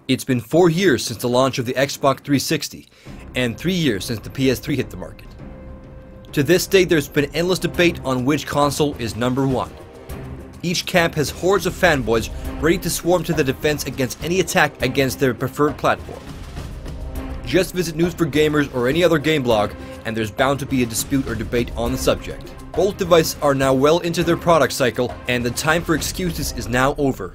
It's been 4 years since the launch of the Xbox 360, and 3 years since the PS3 hit the market. To this day, there's been endless debate on which console is number one. Each camp has hordes of fanboys ready to swarm to the defense against any attack against their preferred platform. Just visit News for Gamers or any other game blog, and there's bound to be a dispute or debate on the subject. Both devices are now well into their product cycle, and the time for excuses is now over.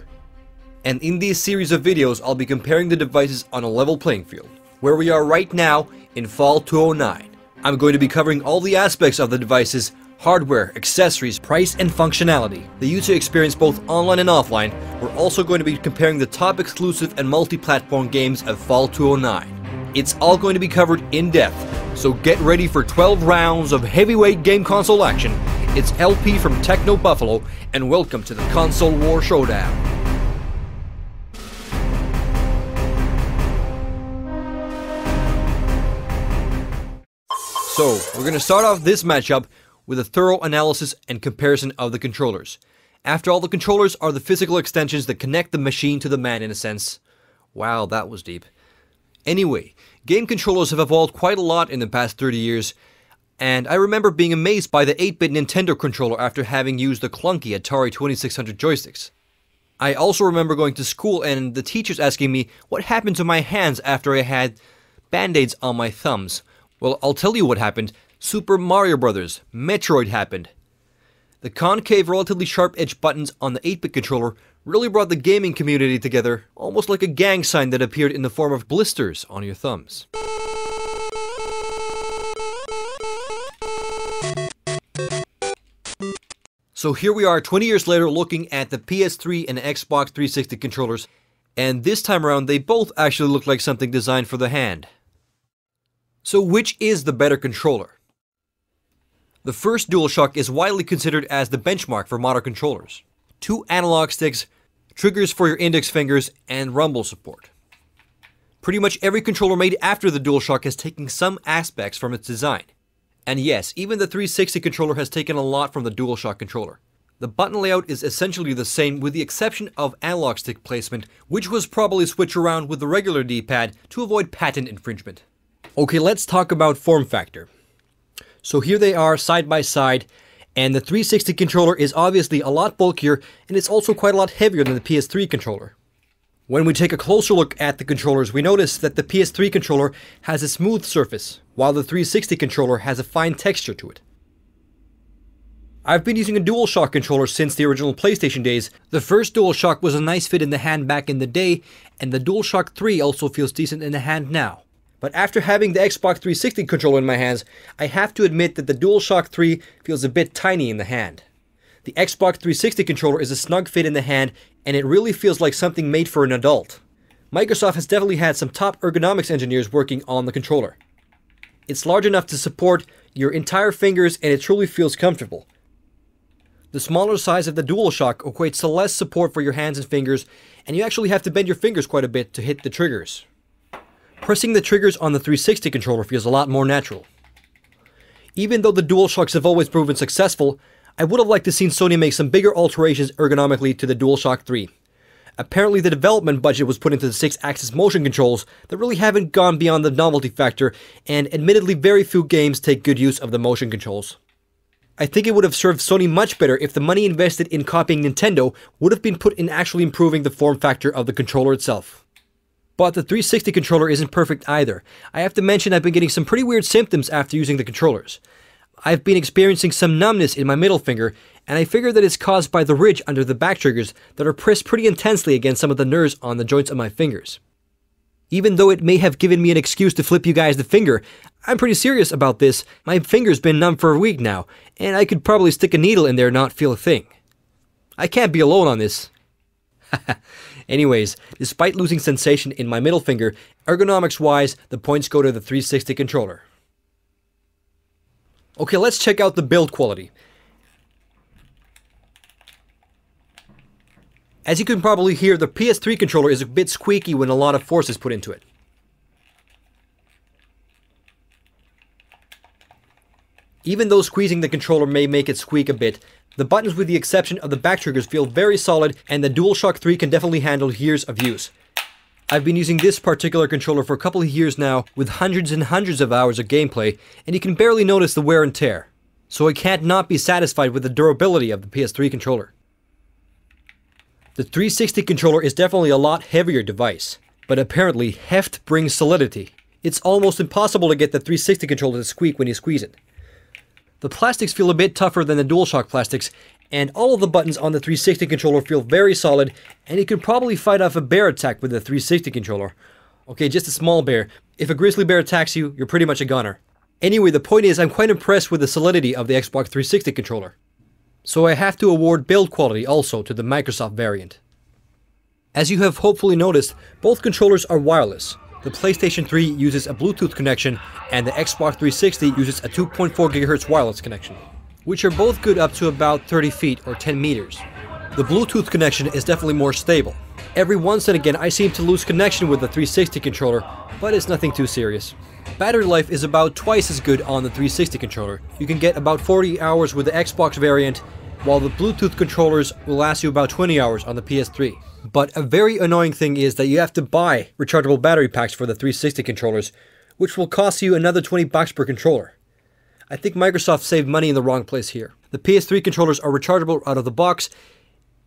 And in this series of videos, I'll be comparing the devices on a level playing field, where we are right now in Fall 2009. I'm going to be covering all the aspects of the devices, hardware, accessories, price, and functionality, the user experience both online and offline. We're also going to be comparing the top exclusive and multi-platform games of Fall 2009. It's all going to be covered in depth, so get ready for 12 rounds of heavyweight game console action. It's LP from Techno Buffalo, and welcome to the Console War Showdown. So, we're going to start off this matchup with a thorough analysis and comparison of the controllers. After all, the controllers are the physical extensions that connect the machine to the man in a sense. Wow, that was deep. Anyway, game controllers have evolved quite a lot in the past 30 years, and I remember being amazed by the 8-bit Nintendo controller after having used the clunky Atari 2600 joysticks. I also remember going to school and the teachers asking me what happened to my hands after I had band-aids on my thumbs. Well, I'll tell you what happened. Super Mario Bros. Metroid happened. The concave, relatively sharp-edged buttons on the 8-bit controller really brought the gaming community together, almost like a gang sign that appeared in the form of blisters on your thumbs. So here we are 20 years later looking at the PS3 and Xbox 360 controllers, and this time around they both actually look like something designed for the hand. So which is the better controller? The first DualShock is widely considered as the benchmark for modern controllers. 2 analog sticks, triggers for your index fingers, and rumble support. Pretty much every controller made after the DualShock has taken some aspects from its design. And yes, even the 360 controller has taken a lot from the DualShock controller. The button layout is essentially the same with the exception of analog stick placement, which was probably switched around with the regular D-pad to avoid patent infringement. Okay, let's talk about form factor. So here they are side by side, and the 360 controller is obviously a lot bulkier, and it's also quite a lot heavier than the PS3 controller. When we take a closer look at the controllers, we notice that the PS3 controller has a smooth surface, while the 360 controller has a fine texture to it. I've been using a DualShock controller since the original PlayStation days. The first DualShock was a nice fit in the hand back in the day, and the DualShock 3 also feels decent in the hand now. But after having the Xbox 360 controller in my hands, I have to admit that the DualShock 3 feels a bit tiny in the hand. The Xbox 360 controller is a snug fit in the hand, and it really feels like something made for an adult. Microsoft has definitely had some top ergonomics engineers working on the controller. It's large enough to support your entire fingers, and it truly feels comfortable. The smaller size of the DualShock equates to less support for your hands and fingers, and you actually have to bend your fingers quite a bit to hit the triggers. Pressing the triggers on the 360 controller feels a lot more natural. Even though the DualShocks have always proven successful, I would have liked to seen Sony make some bigger alterations ergonomically to the DualShock 3. Apparently the development budget was put into the 6-axis motion controls that really haven't gone beyond the novelty factor, and admittedly very few games take good use of the motion controls. I think it would have served Sony much better if the money invested in copying Nintendo would have been put in actually improving the form factor of the controller itself. But the 360 controller isn't perfect either. I have to mention I've been getting some pretty weird symptoms after using the controllers. I've been experiencing some numbness in my middle finger, and I figure that it's caused by the ridge under the back triggers that are pressed pretty intensely against some of the nerves on the joints of my fingers. Even though it may have given me an excuse to flip you guys the finger, I'm pretty serious about this. My finger's been numb for a week now, and I could probably stick a needle in there and not feel a thing. I can't be alone on this. Anyways, despite losing sensation in my middle finger, ergonomics-wise, the points go to the 360 controller. Okay, let's check out the build quality. As you can probably hear, the PS3 controller is a bit squeaky when a lot of force is put into it. Even though squeezing the controller may make it squeak a bit, the buttons with the exception of the back triggers feel very solid, and the DualShock 3 can definitely handle years of use. I've been using this particular controller for a couple of years now with hundreds and hundreds of hours of gameplay, and you can barely notice the wear and tear. So I can't not be satisfied with the durability of the PS3 controller. The 360 controller is definitely a lot heavier device, but apparently heft brings solidity. It's almost impossible to get the 360 controller to squeak when you squeeze it. The plastics feel a bit tougher than the DualShock plastics, and all of the buttons on the 360 controller feel very solid, and you can probably fight off a bear attack with the 360 controller. Okay, just a small bear. If a grizzly bear attacks you, you're pretty much a goner. Anyway, the point is I'm quite impressed with the solidity of the Xbox 360 controller. So I have to award build quality also to the Microsoft variant. As you have hopefully noticed, both controllers are wireless. The PlayStation 3 uses a Bluetooth connection, and the Xbox 360 uses a 2.4 GHz wireless connection, which are both good up to about 30 feet or 10 meters. The Bluetooth connection is definitely more stable. Every once and again I seem to lose connection with the 360 controller, but it's nothing too serious. Battery life is about twice as good on the 360 controller. You can get about 40 hours with the Xbox variant, while the Bluetooth controllers will last you about 20 hours on the PS3. But a very annoying thing is that you have to buy rechargeable battery packs for the 360 controllers, which will cost you another $20 per controller. I think Microsoft saved money in the wrong place here. The PS3 controllers are rechargeable out of the box,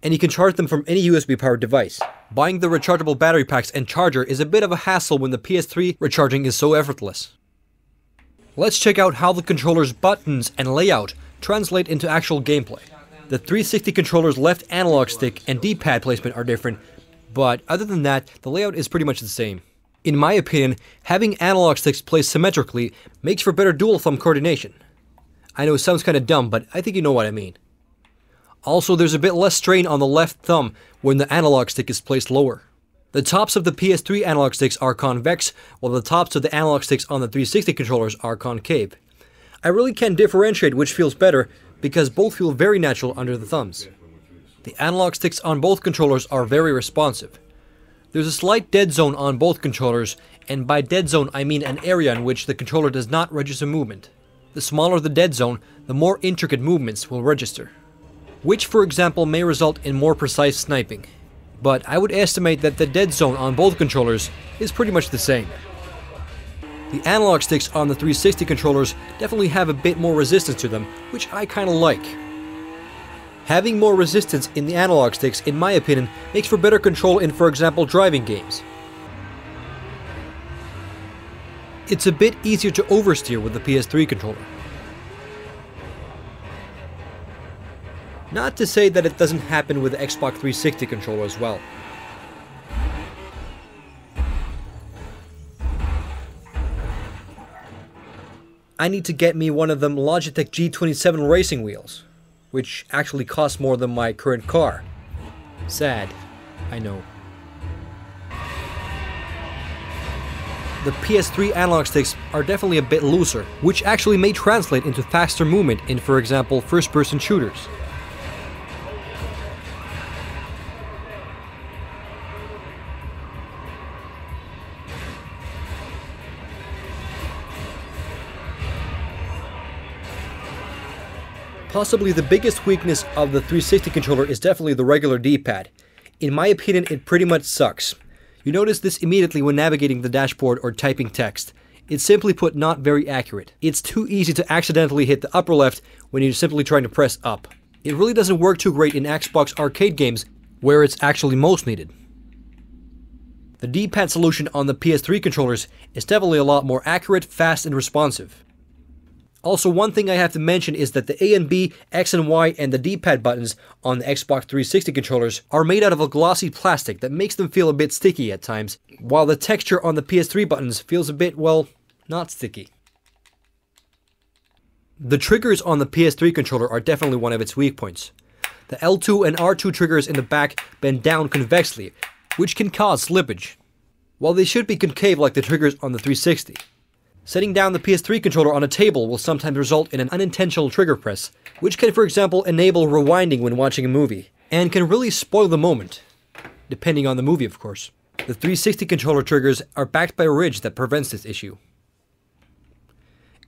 and you can charge them from any USB powered device. Buying the rechargeable battery packs and charger is a bit of a hassle when the PS3 recharging is so effortless. Let's check out how the controller's buttons and layout translate into actual gameplay. The 360 controller's left analog stick and D-pad placement are different, but other than that, the layout is pretty much the same. In my opinion, having analog sticks placed symmetrically makes for better dual thumb coordination. I know it sounds kinda dumb, but I think you know what I mean. Also, there's a bit less strain on the left thumb when the analog stick is placed lower. The tops of the PS3 analog sticks are convex, while the tops of the analog sticks on the 360 controllers are concave. I really can't differentiate which feels better, because both feel very natural under the thumbs. The analog sticks on both controllers are very responsive. There's a slight dead zone on both controllers, and by dead zone I mean an area in which the controller does not register movement. The smaller the dead zone, the more intricate movements will register, which for example may result in more precise sniping. But I would estimate that the dead zone on both controllers is pretty much the same. The analog sticks on the 360 controllers definitely have a bit more resistance to them, which I kinda like. Having more resistance in the analog sticks, in my opinion, makes for better control in, for example, driving games. It's a bit easier to oversteer with the PS3 controller. Not to say that it doesn't happen with the Xbox 360 controller as well. I need to get me one of them Logitech G27 racing wheels, which actually cost more than my current car. Sad, I know. The PS3 analog sticks are definitely a bit looser, which actually may translate into faster movement in, for example, first-person shooters. Possibly the biggest weakness of the 360 controller is definitely the regular D-pad. In my opinion, it pretty much sucks. You notice this immediately when navigating the dashboard or typing text. It's simply put not very accurate. It's too easy to accidentally hit the upper left when you're simply trying to press up. It really doesn't work too great in Xbox arcade games where it's actually most needed. The D-pad solution on the PS3 controllers is definitely a lot more accurate, fast, and responsive. Also, one thing I have to mention is that the A and B, X and Y, and the D-pad buttons on the Xbox 360 controllers are made out of a glossy plastic that makes them feel a bit sticky at times, while the texture on the PS3 buttons feels a bit, well, not sticky. The triggers on the PS3 controller are definitely one of its weak points. The L2 and R2 triggers in the back bend down convexly, which can cause slippage, while they should be concave like the triggers on the 360. Setting down the PS3 controller on a table will sometimes result in an unintentional trigger press, which can, for example, enable rewinding when watching a movie, and can really spoil the moment, depending on the movie, of course. The 360 controller triggers are backed by a ridge that prevents this issue.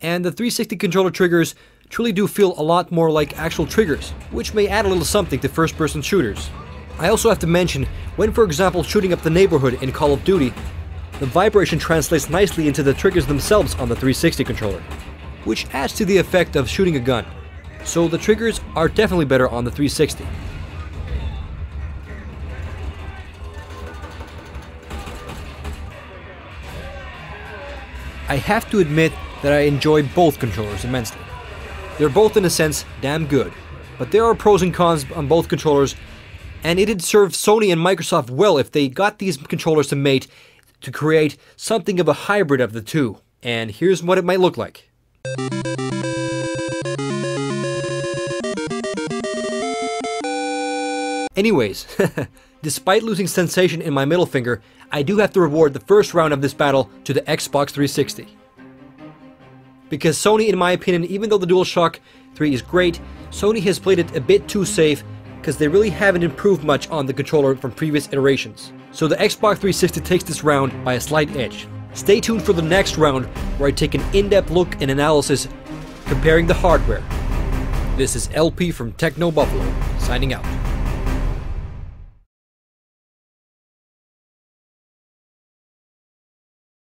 And the 360 controller triggers truly do feel a lot more like actual triggers, which may add a little something to first-person shooters. I also have to mention, when for example shooting up the neighborhood in Call of Duty, the vibration translates nicely into the triggers themselves on the 360 controller, which adds to the effect of shooting a gun. So the triggers are definitely better on the 360. I have to admit that I enjoy both controllers immensely. They're both in a sense damn good, but there are pros and cons on both controllers, and it'd serve Sony and Microsoft well if they got these controllers to mate to create something of a hybrid of the two. And here's what it might look like. Anyways, despite losing sensation in my middle finger, I do have to reward the first round of this battle to the Xbox 360. Because Sony, in my opinion, even though the DualShock 3 is great, Sony has played it a bit too safe because they really haven't improved much on the controller from previous iterations. So the Xbox 360 takes this round by a slight edge. Stay tuned for the next round where I take an in-depth look and analysis comparing the hardware. This is LP from Techno Buffalo, signing out.